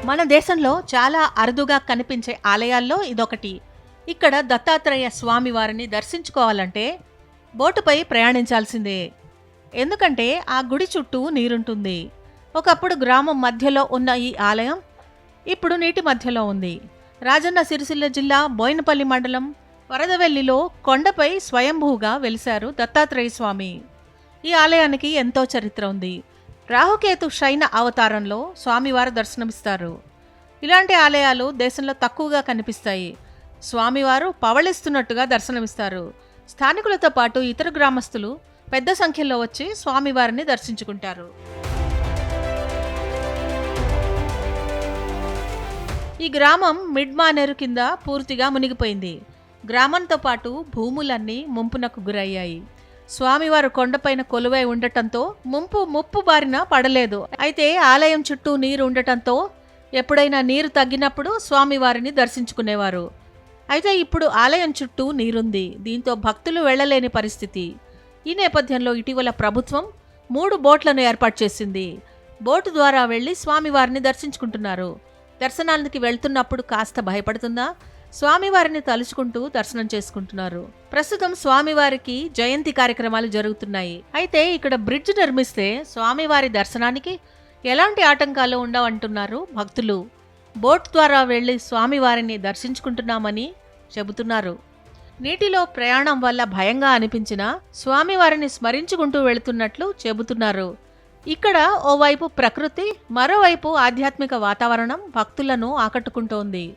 మన దేశంలో చాలా అరుదుగా కనిపించే ఆలయాల్లో ఇదొకటి. ఇక్కడ దత్తాత్రేయ స్వామి వారిని దర్శించుకోవాలంటే బోటుపై ప్రయాణించాల్సిందే. ఎందుకంటే ఆ గుడి చుట్టూ నీరుంటుంది. ఒకప్పుడు గ్రామం మధ్యలో ఉన్న ఈ ఆలయం ఇప్పుడు నీటి మధ్యలో ఉంది. రాజన్న సిరిసిల్ల జిల్లా బోయినపల్లి మండలం వరదవెల్లిలో కొండపై స్వయంభూగా వెలిశారు దత్తాత్రేయ స్వామి. ఈ ఆలయానికి ఎంతో చరిత్ర ఉంది. రాహుకేతు శయన అవతారంలో స్వామివారు దర్శనమిస్తారు. ఇలాంటి ఆలయాలు దేశంలో తక్కువగా కనిపిస్తాయి. స్వామివారు పవళిస్తున్నట్టుగా దర్శనమిస్తారు. స్థానికులతో పాటు ఇతర గ్రామస్తులు పెద్ద సంఖ్యలో వచ్చి స్వామివారిని దర్శించుకుంటారు. ఈ గ్రామం మిడ్మానేరు కింద పూర్తిగా మునిగిపోయింది. గ్రామంతో పాటు భూములన్నీ ముంపునకు గురయ్యాయి. స్వామివారు కొండపైన కొలువై ఉండటంతో ముప్పు బారిన పడలేదు. అయితే ఆలయం చుట్టూ నీరు ఉండటంతో ఎప్పుడైనా నీరు తగ్గినప్పుడు స్వామివారిని దర్శించుకునేవారు. అయితే ఇప్పుడు ఆలయం చుట్టూ నీరుంది. దీంతో భక్తులు వెళ్లలేని పరిస్థితి. ఈ నేపథ్యంలో ఇటీవల ప్రభుత్వం 3 బోట్లను ఏర్పాటు చేసింది. బోటు ద్వారా వెళ్లి స్వామివారిని దర్శించుకుంటున్నారు. దర్శనానికి వెళ్తున్నప్పుడు కాస్త భయపడుతుందా? స్వామివారిని తలుచుకుంటూ దర్శనం చేసుకుంటున్నారు. ప్రస్తుతం స్వామివారికి జయంతి కార్యక్రమాలు జరుగుతున్నాయి. అయితే ఇక్కడ బ్రిడ్జ్ నిర్మిస్తే స్వామివారి దర్శనానికి ఎలాంటి ఆటంకాలు ఉండవంటున్నారు భక్తులు. బోట్ ద్వారా వెళ్లి స్వామివారిని దర్శించుకుంటున్నామని చెబుతున్నారు. నీటిలో ప్రయాణం వల్ల భయంగా అనిపించినా స్వామివారిని స్మరించుకుంటూ వెళుతున్నట్లు చెబుతున్నారు. ఇక్కడ ఓవైపు ప్రకృతి, మరోవైపు ఆధ్యాత్మిక వాతావరణం భక్తులను ఆకట్టుకుంటోంది.